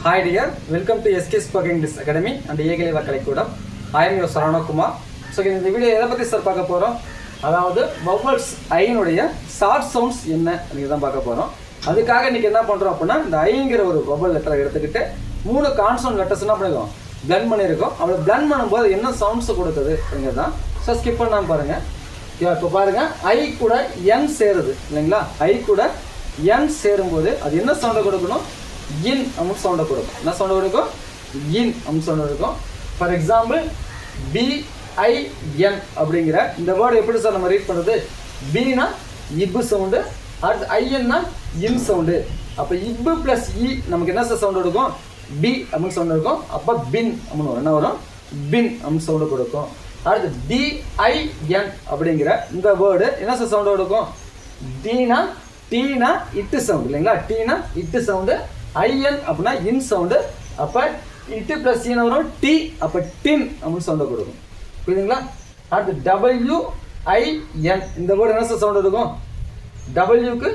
Hi dear, welcome to SK Spoken English Academy and Ekalaiva கலைக்கூடம். I am your Sarana Kumar. So இந்த video எதை பற்றி sir பார்க்க போகிறோம், அதாவது vowels ஐனுடைய ஷார்ட் சவுண்ட்ஸ் என்ன நீங்கள் தான் பார்க்க போகிறோம். அதுக்காக இன்றைக்கி என்ன பண்ணுறோம் அப்படின்னா, இந்த ஐங்கிற ஒரு வவல் லெட்டரை எடுத்துக்கிட்டு 3 கான்சோனன்ட் லெட்டர்ஸ் என்ன பண்ணிருக்கோம், பிளண்ட் பண்ணியிருக்கோம். அவளை பிளண்ட் பண்ணும்போது என்ன சவுண்ட்ஸ் கொடுக்குது அப்படிங்கிறது தான். ஸோ ஸ்கிப் பண்ணாமல் பாருங்கள். இப்போ பாருங்கள், ஐ கூட என் சேருது இல்லைங்களா. ஐ கூட என் சேரும்போது அது என்ன சவுண்டை கொடுக்கணும், இன் அப்படின்னு சவுண்டை கொடுக்கும். என்ன சவுண்டை கொடுக்கும், இன் அப்படின்னு சவுண்டை கொடுக்கும். ஃபார் எக்ஸாம்பிள் பிஐஎன் அப்படிங்கிற இந்த வேர்டு எப்படி சார் நம்ம ரீட் பண்ணுறது, பினா இப்பு சவுண்டு, அடுத்து ஐஎன்னா இன் சவுண்டு. அப்போ இப்பு ப்ளஸ் இ நமக்கு என்ன சார் சவுண்டு கொடுக்கும், பி அப்படின்னு சவுண்டு இருக்கும். அப்போ பின் அப்படின்னு வரும், என்ன வரும், பின் அப்படின்னு சவுண்டு கொடுக்கும். அடுத்து டிஐஎன் அப்படிங்கிற இந்த வேர்டு என்ன சார் சவுண்டு கொடுக்கும், டீனா இட்டு சவுண்டு இல்லைங்களா. டீனா இட்டு சவுண்டு, ஐஎன் அப்படின்னா இன் சவுண்டு. அப்போ இட்டு ப்ளஸ் ஈன வரும் டி, அப்போ டின் அப்படின்னு சவுண்டை கொடுக்கும். புரியுதுங்களா. அடுத்து டபிள்யூஐஎன் இந்த வேர்டு என்ன சார் சவுண்டு இருக்கும், டபிள்யூக்கு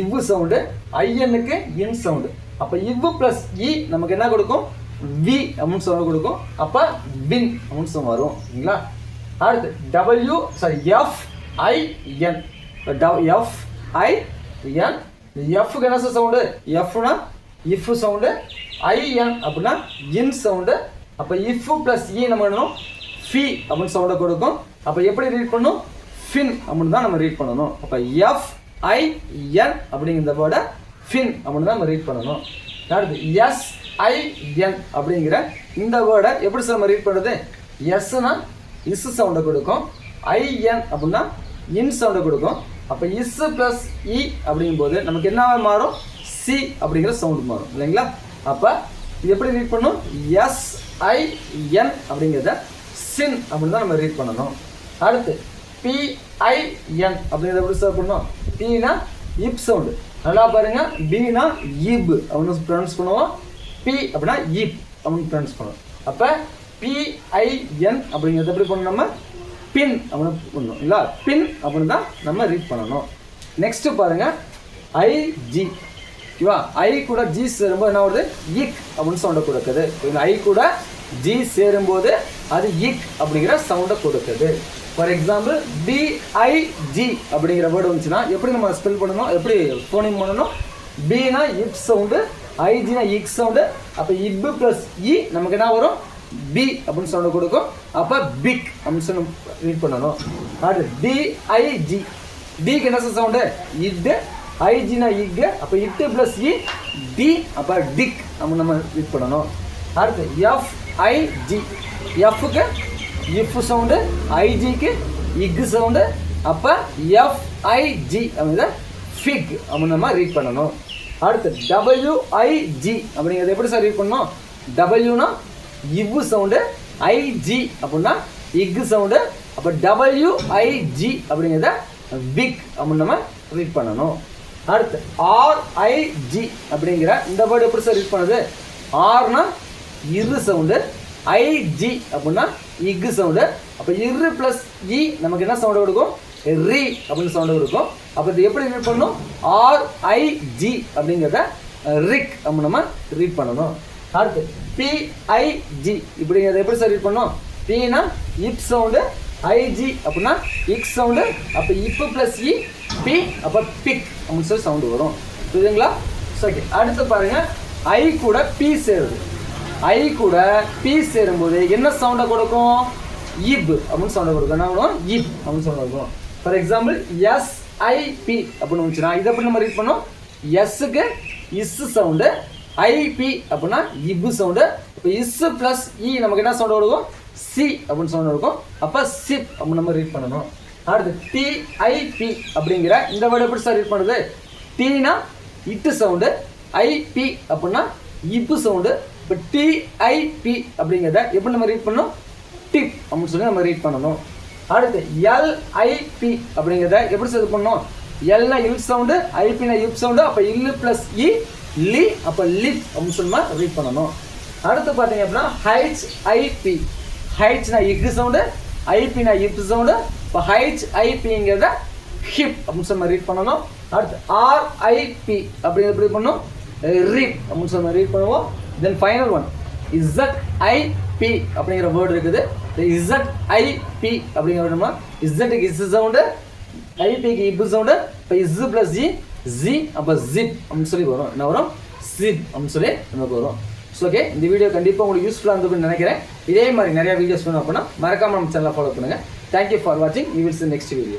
இவ்வு சவுண்டு, ஐஎன்னுக்கு இன் சவுண்டு. அப்போ இவ்வு ப்ளஸ் இ நமக்கு என்ன கொடுக்கும், வி அப்படின்னு சவுண்டு கொடுக்கும். அப்போ வின் அப்படின்னு சவுண்ட் வரும் இல்லைங்களா. அடுத்து எஃப்ஐஎன் எஃப்ஐஎன் எஃப்க்கு என்ன சார் சவுண்டு, எஃப்னா இஃப் சவுண்டு, ஐஎன் அப்படின்னா இன் சவுண்டு. அப்போ இஃப் ப்ளஸ் இ நம்ம என்னணும் ஃபி அப்படின்னு சவுண்டை கொடுக்கும். அப்போ எப்படி ரீட் பண்ணணும், ஃபின் அப்படின்னு தான் நம்ம ரீட் பண்ணணும். அப்போ எஃப்ஐஎன் அப்படிங்கிற வேர்டை ஃபின் அப்படின்னு தான் நம்ம ரீட் பண்ணணும். அடுத்து எஸ்ஐஎன் அப்படிங்கிற இந்த வேர்டை எப்படி சார் நம்ம ரீட் பண்ணுறது, எஸ்னா இஸ் சவுண்டை கொடுக்கும், ஐஎன் அப்படின்னா இன் சவுண்டை கொடுக்கும். அப்போ இஸ் ப்ளஸ் இ அப்படிங்கும்போது நமக்கு என்ன மாறும், சி அப்படிங்கிற சவுண்டு மாறும் இல்லைங்களா. அப்போ இது எப்படி ரீட் பண்ணணும், எஸ்ஐஎன் அப்படிங்கிறத சின் அப்படின்னு தான் நம்ம ரீட் பண்ணணும். அடுத்து பிஐஎன் அப்படிங்கிறத எப்படி சார் பண்ணணும், பீனா இப் சவுண்டு, நல்லா பாருங்க. பீனா இப் அப்படின்னு ப்ரொனவுன்ஸ் பண்ணுவோம், பி அப்படின்னா இப் அப்படின்னு ப்ரொனவுன்ஸ் பண்ணுவோம். அப்போ பிஐஎன் அப்படிங்கிறத எப்படி பண்ணணும், நம்ம பின் அப்படின்னு பண்ணணும் இல்லை, பின் அப்படின்னு தான் நம்ம ரீட் பண்ணணும். நெக்ஸ்ட்டு பாருங்கள், ஐஜி ஓகேவா. ஐ கூட ஜி சேரும்போது என்ன வருது, இக் அப்படின்னு சவுண்டை கொடுக்குது. ஐ கூட ஜி சேரும்போது அது இக் அப்படிங்கிற சவுண்டை கொடுக்குது. ஃபார் எக்ஸாம்பிள் பிஐஜி அப்படிங்கிற வேர்டு வந்துச்சுன்னா எப்படி நம்ம ஸ்பெல் பண்ணணும், எப்படி ஃபோனிங் பண்ணணும், பினா இப் சவுண்டு, ஐஜினா இக் சவுண்டு. அப்போ இப்பு ப்ளஸ் இ நமக்கு என்ன வரும், பி அப்படின்னு சவுண்டை கொடுக்கும். அப்போ பிக் அப்படின்னு சொல்லி ரீட் பண்ணணும். அடுத்து டிஐஜி, டிக்கு என்ன சவுண்டு, இட்டு, ஐஜினா இக்கு, அப்போ இட்டு ப்ளஸ் இ டி, அப்போ டிக் அப்படின்னு நம்ம ரீட் பண்ணணும். அடுத்து எஃப்ஐஜி, எஃப்க்கு இஃப் சவுண்டு, ஐஜிக்கு இக்கு சவுண்டு. அப்போ எஃப்ஐஜி அப்படிங்கிற ஃபிக் அப்படின்னு நம்ம ரீட் பண்ணணும். அடுத்து டபிள்யூஐஜி அப்படிங்கிறத எப்படி சார் ரீட் பண்ணணும், டபிள்யூனா இவ்வு சவுண்டு, ஐஜி அப்படின்னா இக்கு சவுண்டு. அப்போ டபிள்யூஐஜி அப்படிங்கிறத விக் அப்படின்னு நம்ம ரீட் பண்ணணும். அடுத்து ஆர்ஐஜி அப்படிங்கிற இந்த வேர்டு எப்படி சார் ரீட் பண்ணுது, ஆர்னா இரு சவுண்டு, ஐஜி அப்படின்னா இக்கு சவுண்டு. அப்போ இரு ப்ளஸ் இ நமக்கு என்ன சவுண்டு கொடுக்கும், ரி அப்படின்னு சவுண்டு கொடுக்கும். அப்போ இது எப்படி ரீட் பண்ணணும், ஆர்ஐஜி அப்படிங்கிறத ரிக் அப்படின்னு நம்ம ரீட் பண்ணணும். அடுத்து பிஐஜி இப்படிங்கிறத எப்படி சார் ரீட் பண்ணணும், பினா இப் சவுண்டு, ஐஜி அப்படின்னா இக் சவுண்டு. அப்போ இப்பு ப்ளஸ் இ பி, அப்போ பிக் அப்படின்னு சொல்லி சவுண்டு வரும். புரியுதுங்களா. ஓகே, அடுத்து பாருங்கள், ஐ கூட பி சேருது. ஐ கூட பி சேரும்போது என்ன சவுண்டை கொடுக்கும், இப் அப்படின்னு சவுண்டை கொடுக்கும். என்ன ஆகும், இப் அப்படின்னு சவுண்டை கொடுக்கும். ஃபார் எக்ஸாம்பிள் எஸ்ஐபி அப்படின்னு வந்துச்சுன்னா இதை எப்படி நம்ம ரீட் பண்ணோம், எஸ்ஸுக்கு இஸ் சவுண்டு, ஐபி அப்படின்னா இப்பு சவுண்டு. இப்போ இஸ் ப்ளஸ் இ நமக்கு என்ன சவுண்டு கொடுக்கும், சி அப்படின்னு சவுண்டு இருக்கும். அப்போ சிப் அப்படின்னு நம்ம ரீட் பண்ணணும். அடுத்து டிஐபி அப்படிங்கிற இந்த வேர்டு எப்படி சார் ரீட் பண்ணுறது, டீனா இட்டு சவுண்டு, ஐபி அப்படின்னா இப்பு சவுண்டு. இப்போ டிஐபி அப்படிங்கிறத எப்படி நம்ம ரீட் பண்ணணும், டிப் அப்படின்னு சொல்லி நம்ம ரீட் பண்ணணும். அடுத்து எல்ஐபி அப்படிங்கிறத எப்படி சார் இது பண்ணணும், எல்னா இல் சவுண்டு, ஐபினா இப் சவுண்டு. அப்போ இல்லு ப்ளஸ் இ லி, அப்போ லிப் அப்படின்னு சொல்லி ரீட் பண்ணணும். அடுத்து பார்த்தீங்க அப்படின்னா ஹைச்ஐபி, ஹைச்னா இக்கு சவுண்டு, ஐபினா இப் சவுண்டு. இப்போ ஹைச்ஐபிங்கிறத ஹிப் அப்படின்னு சொல்லி ரீட் பண்ணணும். அடுத்து ஆர்ஐபி அப்படிங்கிறது எப்படி பண்ணணும், ரிப் அப்படின்னு சொல்லி ரீட் பண்ணுவோம். தென் ஃபைனல் ஒன் ZIP அப்படிங்கிற வேர்டு இருக்குது. இந்த ZIP அப்படிங்கிற வேர்டுமா இஸ்ஸட்டுக்கு இஸ் சவுண்டு, ஐபிக்கு இப்பு சவுண்டு. இப்போ இஸ் ப்ளஸ் ஜி அப்போ ஜிப் அப்படின்னு சொல்லி வரும். என்ன வரும்? ஜிப் அப்படின்னு சொல்லி நமக்கு வரும். ஸோ ஓகே, இந்த வீடியோ கண்டிப்பாக உங்களுக்கு யூஸ்ஃபுல்லாக இருந்துக்குன்னு நினைக்கிறேன். இதே மாதிரி நிறையா வீடியோஸ் வேணும் அப்படின்னா மறக்காமல் நம்ம சேனலை ஃபாலோ பண்ணுங்கள். தேங்க்யூ ஃபார் வாட்சிங். You will see next video.